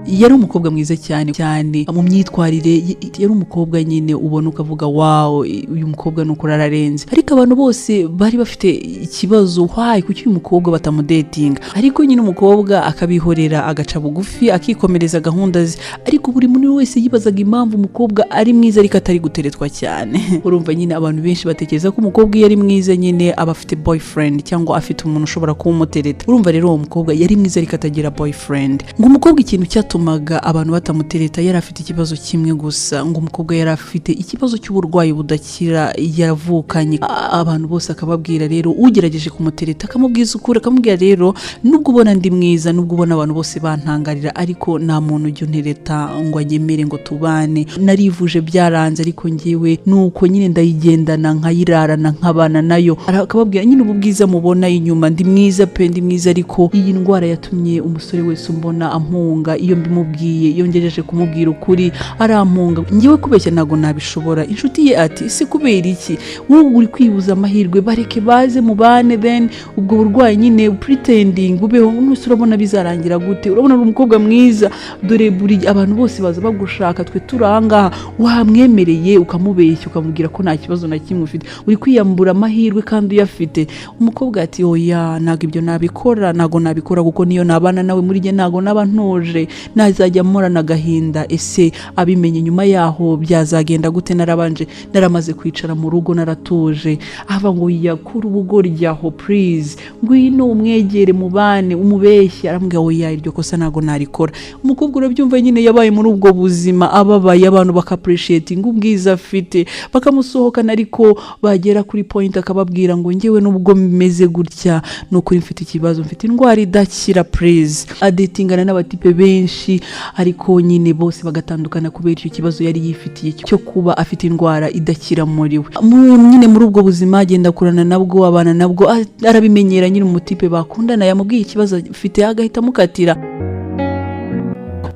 yari umukobwa mwiza cyane cyane mu myitwarire, yari umukobwa nyine ubona ukavuga wow uyu mukobwa nuko ararenze. Ariko abantu bose bari bafite ikibazo, why kuki uyu mukobwa batamudatinga? Ariko nyine umukobwa akabihorera agaca bugufi akikomereza gahunda ze. Ariko buri muntu wese yibazaga impamvu umukobwa ari mwiza ariko atari guteretwa cyane. Urumva nyine abantu benshi batekereza ko umukobwa iyo ari mwiza nyine aba afite boyfriend cyangwa afite umuntu ushobora kumutereta. Urumva rero uwo mukobwa yari mwiza ariko atagira boyfriend. Ngo umukobwa ikintu cyatumaga abantu batamutereta yari afite ikibazo kimwe gusa, ngo umukobwa yari afite ikibazo cy'uburwayi budakira yavukanye. Abantu bose akababwira rero ugerageje kumutereta akamubwiza ukuri, akamubwira rero nubwo ubona ndi mwiza, nubwo ubona abantu bose bantangarira, ariko nta muntu ujya untereta ngo anyemere ngo tubane. Narivuje byaranze ariko ngewe nuko nyine ndayigendana nkayirarana nkabana nayo. Akababwira nyine ubu bwiza mubona inyuma ndi mwiza pe, ndi mwiza, ariko iyi ndwara yatumye umusore wese umbona ampunga. Iyo mbimubwiye, iyo ngejeje kumubwira ukuri arampunga. Ngewe kubeshya ntago nabishobora. Inshuti ye ati si kubera iki wowe uri kwibuza amahirwe, bareke baze mubane, then ubwo burwayi nyine pretending ubeho. Umunsi urabona bizarangira gute? Urabona ari umukobwa mwiza, dore buri abantu bose baza bagushaka, twe turanga wamwemereye ukamubeshya ukamubwira ko nta kibazo na kimwe ufite, uri kwiyambura amahirwe kandi uyafite. Umukobwa ati oya ntago ibyo nabikora, ntago nabikora kuko niyo nabana nawe muri jye ntago naba ntoje, nazajya murana agahinda. Ese abimenye nyuma yaho byazagenda gute? Naramaze kwicara mu rugo naratuje. Ava ngo yakura ubugoryaho please, ngwino umwegere mubane umubeshya. Arambwira oya iryo kosa ntago narikora. Umukobwa urabyumva nyine yabaye muri ubwo buzima ababaye, abantu baka-appreciating ubwiza afite bakamusohokana, ariko bagera kuri point akababwira ngo ngewe nubwo meze gutya nukuri mfite ikibazo, mfite indwara idakira please. Adetingana n'abatipe benshi ariko nyine bose bagatandukana kubera icyo kibazo yari yifitiye cyo kuba afite indwara idakira muri we. Nyine muri ubwo buzima agenda kurana nabwo, abana nabwo, arabimenyera. Nyine umutipe bakundana yamubwiye ikibazo afite agahita mukatira.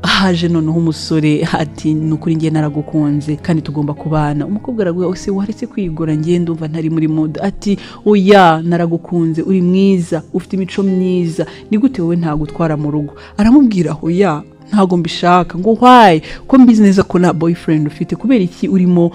Haje noneho umusore ati nukuri ngiye naragukunze kandi tugomba kubana. Umukobwa araguye ose waretse kwigora, ngiye ndumva ntari muri mood. Ati oya naragukunze, uri mwiza, ufite imico myiza, ni gute wowe ntagutwara mu rugo? Aramubwira oya ntago mbishaka. Ngo why ko mbizi neza ko na boyfriend ufite, kubera iki urimo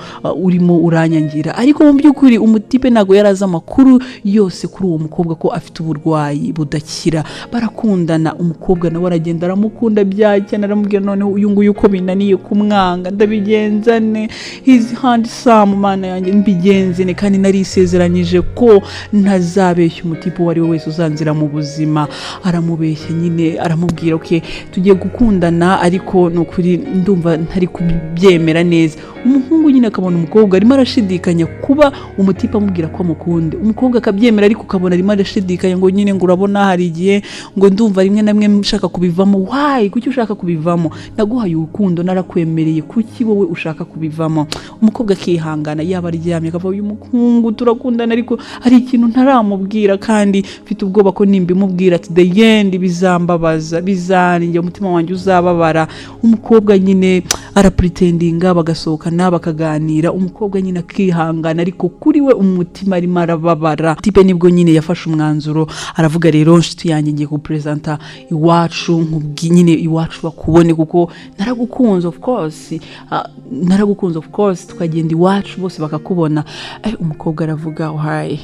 uranyangira? Ariko mu byukuri umutipe nago yaraza amakuru yose kuri uwo mukobwa ko afite uburwayi budakira. Barakundana, umukobwa nawe aragenda aramukunda byacye, aramubwira noneho uyu nguyu uko binaniye kumwanga ndabigenzane, his handsome mana yanjye mbigenzene, kandi nari isezeranyije ko ntazabeshya umutipe wari we wese uzanzira mu buzima. Aramubeshya nyine, aramubwira okay tugiye gukunda ariko nukuri ndumva ntari kubyemera neza. Umuhungu nyine akabona umukobwa arimo arashidikanya kuba umutipe amubwira ko amukunda. Umukobwa akabyemera ariko ukabona arimo arashidikanya ngo nyine ngo urabona hari igihe ngo ndumva rimwe na rimwe nshaka kubivamo. Why kuki ushaka kubivamo? Naguhaye urukundo narakwemereye, kuki wowe ushaka kubivamo? Umukobwa akihangana, yaba aryamye akavuga uyu muhungu turakundana ariko hari ikintu ntaramubwira kandi mfite ubwoba ko nimbimubwira at the end bizambabaza, bizarinjye umutima wanjye uzababara. Umukobwa nyine arapretendinga, bagasohokana bakaganira. Umukobwa nyine akihangana ariko kuri we umutima arimo arababara. Tipe nibwo nyine yafashe umwanzuro, aravuga rero nshuti yanjye ngiye kupresenta iwacu, nkubwi nyine iwacu bakubone kuko naragukunze of course tukagenda iwacu bose bakakubona. Umukobwa aravuga why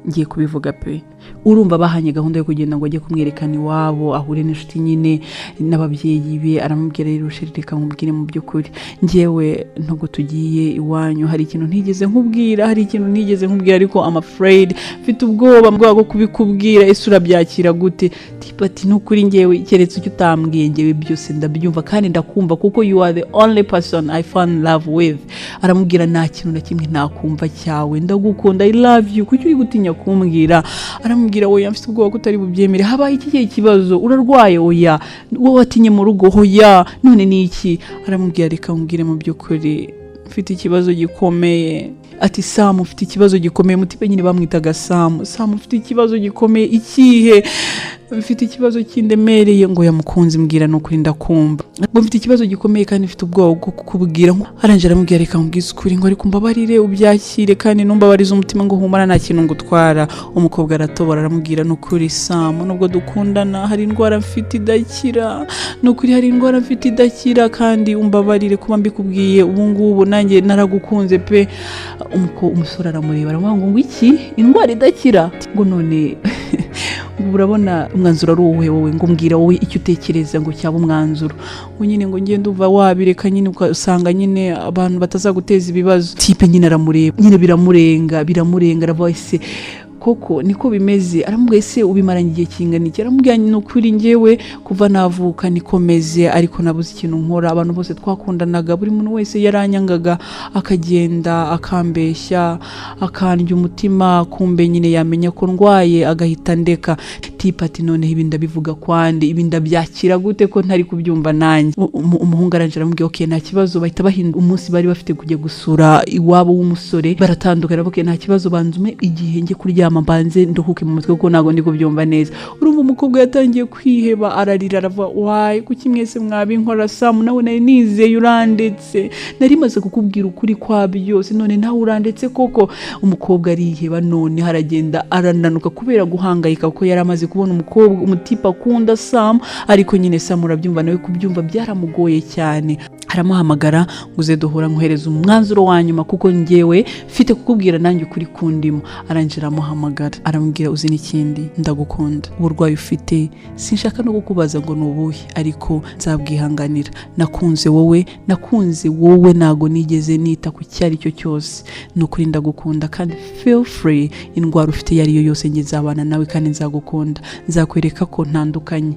ngiye kubivuga pe. Urumva bahanye gahunda yo kugenda ngo ajye kumwerekana iwabo, ahure n'inshuti nyine n'ababyeyi be. Aramubwira rero shirika mubwire mu byukuri ngewe ntabwo tugiye iwanyu, hari ikintu ntigeze nkubwira, ariko I'm afraid, mfite ubwoba bwo kubikubwira. Ese urabyakira gute? Tipa ati nukuri ngewe keretse icyo utambwiye ngewe byose ndabyumva kandi ndakumva kuko you are the only person I found love with. Aramubwira nta kintu na kimwe nakumva cyawe, ndagukunda, I love you, kuki uri gutinya kumbwira? Aramubwira oya mfite ubwoba ko utari bubyemere. Habaye iki kibazo? Urarwaye? Oya. Wowe watinye mu rugo? Oya. None ni iki? Aramubwira reka mbwire mu byukuri mfite ikibazo gikomeye. Ati Sam ufite ikibazo gikomeye. Mutipe nyine bamwitaga Sam. Sam ufite ikibazo gikomeye ikihe? mfite ikibazo kindemereye ngo yamukunze mbwira no kuri ndakumva ngo mfite ikibazo gikomeye kandi mfite ubwoba bwo kukubwira arangera amubwira reka mbwize ukuri ngo ariko mbabarire ubyakire kandi numbabarize umutima ngo humara nta kintu ngutwara. Umukobwa aratobora aramubwira no kuri Sam nubwo dukundana hari indwara mfite idakira no kuri hari indwara mfite idakira kandi umbabarire kuba mbikubwiye ubu ngubu nanjye naragukunze pe. Umusore aramureba aravuga ngo iki indwara idakira ngo none urabona umwanzuro ari wowe ngo mbwira wowe icyo utekereza ngo cyaba umwanzuro ngo nyine ngo ngende uva wabireka nyine usanga nyine abantu batazaguteza ibibazo. Tipe nyine aramureba nyine biramurenga aravuga ese koko niko bimeze aramubwiye ese ubimaranye igihe kingana iki aramubwiye n'ukuri njyewe kuva navuka nikomeze ariko nabuze ikintu nkora abantu bose twakundanaga buri muntu wese yaranyangaga akagenda akambeshya akandya umutima kumbe nyine yamenya ko ndwaye agahita ndeka. Tipe ati none ibi ndabivuga kwande ibi ndabyakira gute ko ntari kubyumva nanjye. Umuhungu arangije aramubwiye okay nta kibazo bahita bahinda umunsi bari bafite kujya gusura iwabo w'umusore baratandukana bakeye nta kibazo banzume igihe nge kuryama mbanze nduhuke mu mutwe kuko nago ndi kubyumva neza. Urumva umukobwa yatangiye kwiheba ararira aravuga waye kuki mwese mwabinkora Sam nawe nari nizeye urandetse nari maze kukubwira ukuri kwa byose none nawe urandetse koko. Umukobwa ariheba none haragenda arananuka kubera guhangayika kuko yari amaze kubona umukobwa umutipa akunda Sam ariko nyine Sam urabyumva nawe kubyumva byaramugoye cyane. Aramuhamagara nguze duhura nkohereza umwanzuro wa nyuma kuko njyewe mfite kukubwira nanjye ukuri kundimo. Arangira amuhamagara aramubwira uzi n'ikindi ndagukunda uburwayi ufite sinshaka no kukubaza ngo nubuhe ariko nzabwihanganira nakunze wowe nago nigeze nita ku cyari cyo cyose nukuri ndagukunda kandi feel free indwara ufite yari yo yose nge nzabana nawe kandi nzagukunda nzakwereka ko ntandukanye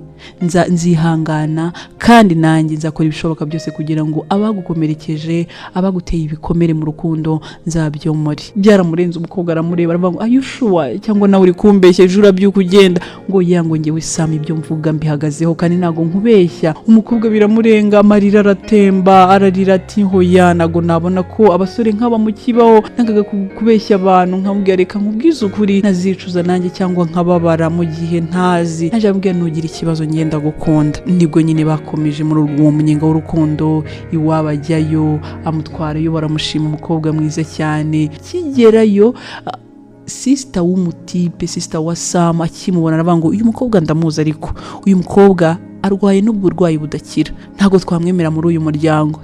nzihangana kandi nanjye nzakora ibishoboka byose kugira ngo abagukomerekeje abaguteye ibikomere mu rukundo nzabyomore. Byaramurenze umukobwa aramureba aravuga ayushua cyangwa nawe uri kumbeshya jura byuko ugenda ngo yango ngewe Sam ibyo mvuga mbihagazeho kandi nago nkubeshya. Umukobwa biramurenga amarira aratemba ararira ati hoya nago nabona ko abasore nk'aba mu kibaho nangaga kubeshya abantu nkamubwira reka nkubwize ukuri nazicuza nanjye cyangwa nkababara mu gihe ntazi naje ambwira nugira ikibazo ngenda gukunda. Nibwo nyine bakomeje muri uwo munyenga w'urukundo iwabajyayo amutwarayo baramushima umukobwa mwiza cyane. Kigerayo sister wa Sam akimubona aravuga ngo uyu mukobwa ndamuzi ariko uyu mukobwa arwaye n'uburwayi budakira ntago twamwemera muri uyu muryango.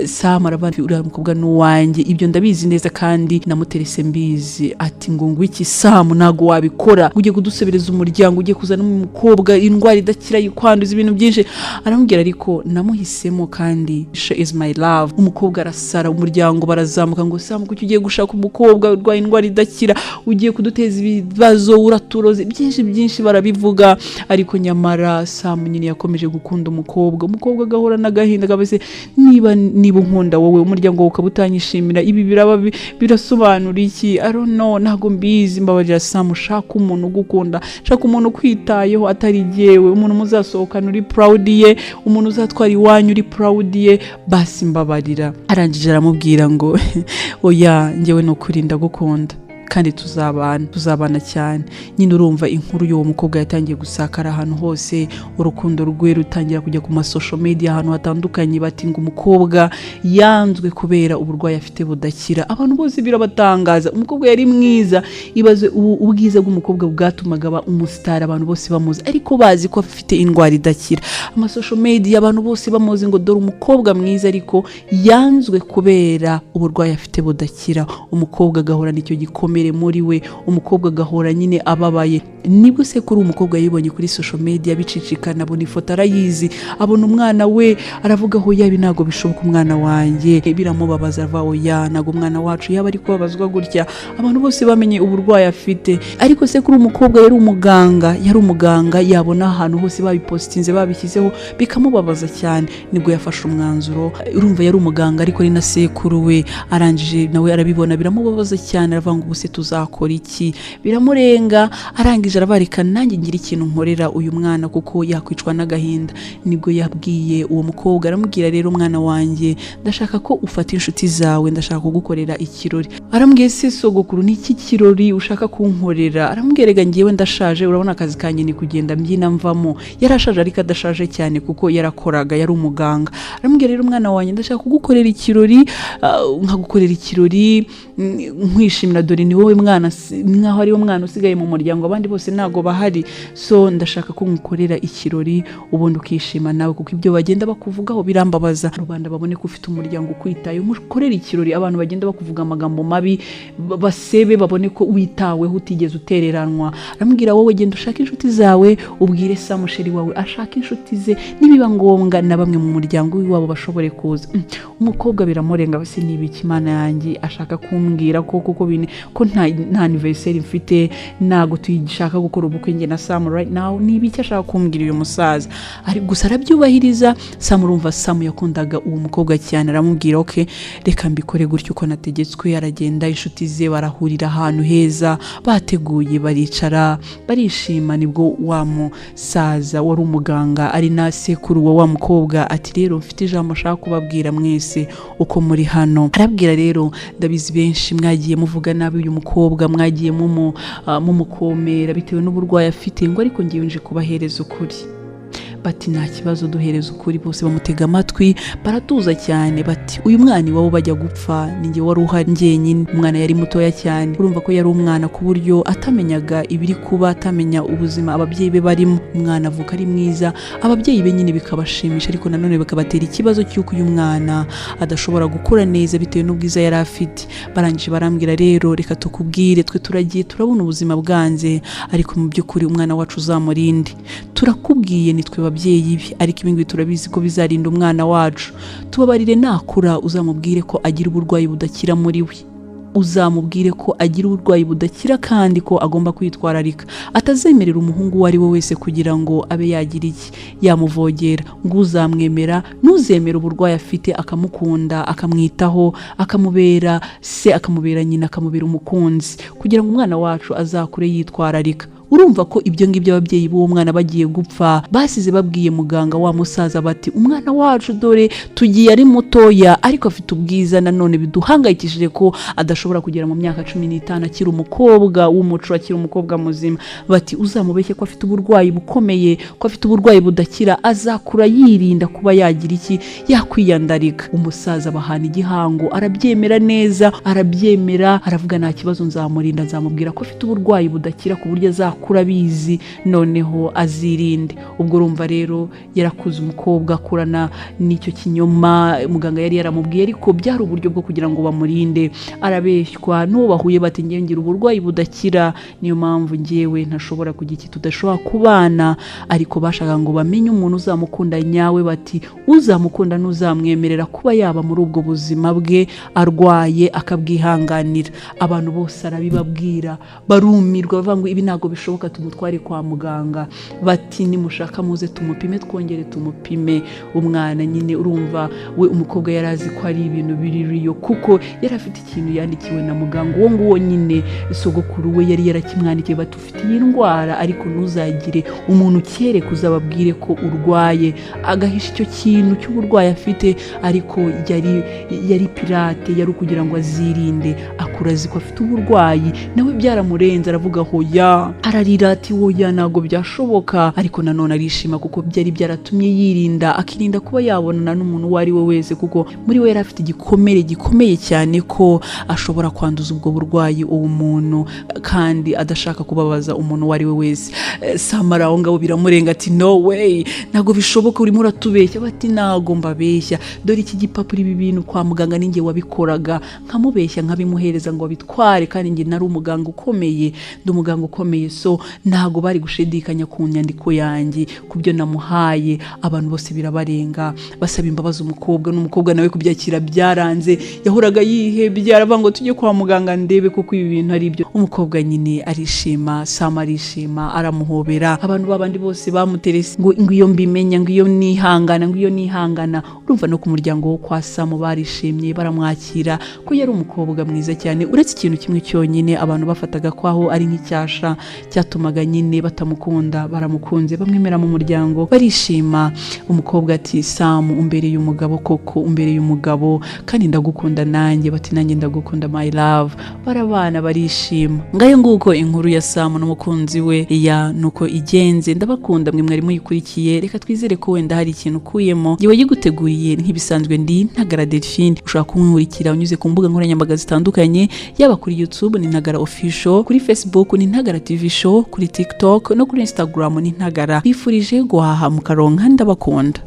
Sam aravuga uriya mukobwa n'uwanjye ibyo ndabizi neza kandi namuterese mbizi. Ati ngo iki Sam nago wabikora ujye kudusebereza umuryango ujye kuzana umukobwa indwara idakira yikwanduza ibintu byinshi. Aramubwira ariko namuhisemo kandi she is my love. Umukobwa arasara umuryango barazamuka ngo Sam kuki ugiye gushaka umukobwa urwaye indwara idakira ugiye kuduteza ibibazo uraturoze byinshi barabivuga ariko nyamara Sam nyine yakomeje gukunda umukobwa agahora n'agahinda kabese niba unkunda wowe umuryango wawe ukabutanyishimira ibi biraba birasobanura iki I don't know ntago mbizi mbabarira Sam ushaka umuntu ugukunda shaka umuntu kwitayeho atari jewe umuntu muzasohokana uri proud ye umuntu uzatwara iwanyu uri proud ye basi mbabarira. Arangije aramubwira ngo oya njyewe no kurinda gukunda kandi tuzabana cyane. Nyine urumva inkuru y'uwo mukobwa yatangiye gusakara ahantu hose urukundo rwe rutangira kujya ku social media ahantu hatandukanye bati ngo umukobwa yanzwe kubera uburwayi afite budakira. Abantu bose birabatangaza umukobwa yari mwiza ibaze ubwiza bw'umukobwa bwatumaga aba umustar abantu bose bamuzi ariko bazi ko afite indwara idakira. Social media abantu bose bamuzi ngo dore umukobwa mwiza ariko yanzwe kubera uburwayi afite budakira. Umukobwa agahora nicyo gikomere muri we umukobwa agahora nyine ababaye. Nibwo se kuri umukobwa yibonye kuri social media bicicikana abona ifoto arayizi abona umwana we aravuga ho yabi nago bishoboka umwana wanjye biramubabaza avaho ya nago umwana wacu yaba ari kubabazwa gutya abantu bose bamenye uburwayi afite. Ariko se kuri umukobwa yari umuganga yabona ahantu hose babipostinze babishyizeho bikamubabaza cyane. Nibwo yafashe umwanzuro urumva yari umuganga ariko ni na sekuru we arangije nawe arabibona biramubabaza cyane aravuga ngo ubuse se tuzakora iki? Biramurenga, arangije arabarika nanjye ngira ikintu nkorera uyu mwana kuko yakwicwa n'agahinda. Nibwo yabwiye uwo mukobwa, aramubwira rero mwana wanjye ndashaka ko ufata inshuti zawe, ndashaka kugukorera ikirori. Arambwiye se sogokuru ni iki kirori ushaka kunkorera? Aramubwira ngiyewe ndashaje, urabona akazi kanjye ni kugenda mbyina mvamo. Yarashaje ariko adashaje cyane kuko yarakoraga, yari umuganga. Aramubwira rero mwana wanjye ndashaka kugukorera ikirori, nkagukorera ikirori nkwishimira, dore ni wowe mwana, nkaho ari wo mwana usigaye mu muryango, abandi bose ntago bahari. So ndashaka ko ngukorera ikirori ubundi ukishima nawe, kuko ibyo bagenda bakuvugaho birambabaza. Rubanda babone ko ufite umuryango ukwitaye, umukorera ikirori abantu bagenda bakuvuga amagambo mabi basebe, babone ko witaweho utigeze utereranwa. Aramubwira wowe genda ushaka inshuti zawe, ubwire Samusheri wawe ashaka inshuti ze, nibiba ngombwa na bamwe mu muryango w'iwabo bashobore kuza. Umukobwa biramurenga, base nibiki Imana yanjye ashaka kumbwira ko nta anniversaire mfite, nago tuyishaka gukora ubukwe nge na Sam right now, nibiki ashaka kumbwira uyu musaza. Ari gusa arabyubahiriza. Sam urumva Sam yakundaga uwo mukobwa cyane, aramubwira okay reka mbikore gutyo uko nategetswe. Aragenda, inshuti ze barahurira ahantu heza, bateguye baricara barishima. Nibwo wa musaza wari umuganga ari na sekuru wa mukobwa ati rero mfite ijambo ashaka kubabwira mwese uko muri hano. Arabwira rero ndabizi benshi mwagiye muvuga nabi uyu mukobwa, mwagiye mumukomera bitewe n'uburwayi afite, ngo ariko ngiye nje kubahereza ukuri. Bati nta kibazo duhereza ukuri. Bose bamutega amatwi baratuza cyane. Bati uyu mwana iwabo bajya gupfa ninjye wari uhari njyenyine. Umwana yari mutoya cyane, urumva ko yari umwana ku buryo atamenyaga ibiri kuba, atamenya ubuzima ababyeyi be barimo. Umwana avuka ari mwiza, ababyeyi be nyine bikabashimisha, ariko nanone bakabatera ikibazo cy'uko uyu mwana adashobora gukura neza bitewe n'ubwiza yari afite. Barangije barambwira rero reka tukubwire, twe turagiye turabona ubuzima bwanze, ariko mu by'ukuri umwana wacu uzamurinde. Turakubwiye nitwe babyeyi be, ariko ibingibi turabizi ko bizarinda umwana wacu. Tubabarire nakura uzamubwire ko agira uburwayi budakira muri we, uzamubwire ko agira uburwayi budakira kandi ko agomba kwitwararika. Atazemerera umuhungu uwo ari we wese kugira ngo abe yagira iki yamuvogera. Ngo uzamwemera n'uzemera uburwayi afite akamukunda, akamwitaho, akamubera se, akamubera nyina, akamubera umukunzi, kugira ngo umwana wacu azakure yitwararika. Urumva ko ibyo ngibyo ababyeyi b'uwo mwana bagiye gupfa basize babwiye muganga wa musaza bati umwana wacu dore tugiye ari mutoya ariko afite ubwiza, nanone biduhangayikishije ko adashobora kugera mu myaka 15 akiri umukobwa w'umuco, akiri umukobwa muzima. Bati uzamubeshye ko afite uburwayi bukomeye, ko afite uburwayi budakira, azakura yirinda kuba yagira iki yakwiyandarika. Umusaza bahana igihango, arabyemera neza, arabyemera, aravuga nta kibazo nzamurinda, nzamubwira ko afite uburwayi budakira ku buryo kura bizi noneho azirinde. Ubwo urumva rero yarakuze umukobwa akurana n'icyo kinyoma muganga yari yaramubwiye, ariko byari uburyo bwo kugira ngo bamurinde. Arabeshywa n'uwo bahuye bati ngiye ngira uburwayi budakira, niyo mpamvu ngiyewe ntashobora kugira iki tudashobora kubana. Ariko bashaka ngo bamenye umuntu uzamukunda nyawe, bati uzamukunda n'uzamwemerera kuba yaba muri ubwo buzima bwe arwaye akabwihanganira. Abantu bose arabibabwira, barumirwa bavuga ngo ibi ntago bishoboka, tumutware kwa muganga. Bati nimushaka muze tumupime, twongere tumupime. Umwana nyine urumva we umukobwa yarazi ko ari ibintu biririyo, kuko yari afite ikintu yandikiwe na muganga. Uwo nguwo nyine sogokuru we yari yarakimwandikiye, bati ufite iyi ndwara ariko ntuzagire umuntu ukere kuzababwire ko urwaye. Agahisha icyo kintu cy'uburwayi afite, ariko yari pirate, yari kugira ngo azirinde. Akura azi ko afite uburwayi, nawe byaramurenze, aravuga hoya, ararira ati woya ntago byashoboka. Ariko nanone arishima kuko byari byaratumye yirinda, akirinda kuba yabonana n'umuntu uwo ari we wese, kuko muri we yari afite igikomere gikomeye cyane ko ashobora kwanduza ubwo burwayi uwo muntu, kandi adashaka kubabaza umuntu uwo ari we wese. Samara aho ngabo biramurenga ati no way, ntago bishoboka, urimo uratubeshya. Bati ntago mbabeshya, dore iki gipapuro ibi bintu kwa muganga ninjye wabikoraga, nkamubeshya nkabimuhereza ngo abitware, kandi njye nari umuganga ukomeye, ndi umuganga ukomeye. So so ntago bari gushidikanya ku nyandiko yanjye kubyo namuhaye. Abantu bose birabarenga basaba imbabazi umukobwa, n'umukobwa nawe kubyakira byaranze, yahoraga yihebye aravuga ngo tujye kwa muganga ndebe kuko ibi bintu ari byo. Umukobwa nyine arishima, Sam arishima, aramuhobera. Abantu babandi bose bamuterese ngo iyo mbimenya, ngo iyo nihangana. Urumva no ku muryango wo kwa Sam barishimye, baramwakira ko yari umukobwa mwiza cyane. Uretse ikintu kimwe cyonyine abantu bafataga kwaho ari nk'icyasha cyatumaga nyine batamukunda, baramukunze, bamwemera mu muryango, barishima. Umukobwa ati Sam umbereye umugabo, koko umbereye umugabo, kandi ndagukunda nanjye. Bati nanjye ndagukunda my love. Barabana barishima. Ngayo nguko inkuru ya Sam n'umukunzi we nuko igenze. Ndabakunda mwe mwari muyikurikiye, reka twizere ko wenda hari ikintu ukuyemo. Yewe yiguteguriye nk'ibisanzwe ndi Ntagara Delphine. Ushobora kumwurikira unyuze ku mbuga nkoranyambaga zitandukanye, yaba kuri YouTube ni Ntagara Official, kuri Facebook ni Ntagara TV Show, kuri TikTok no kuri Instagram ni Ntagara. Bifurije guhaha mukaronka. Ndabakunda.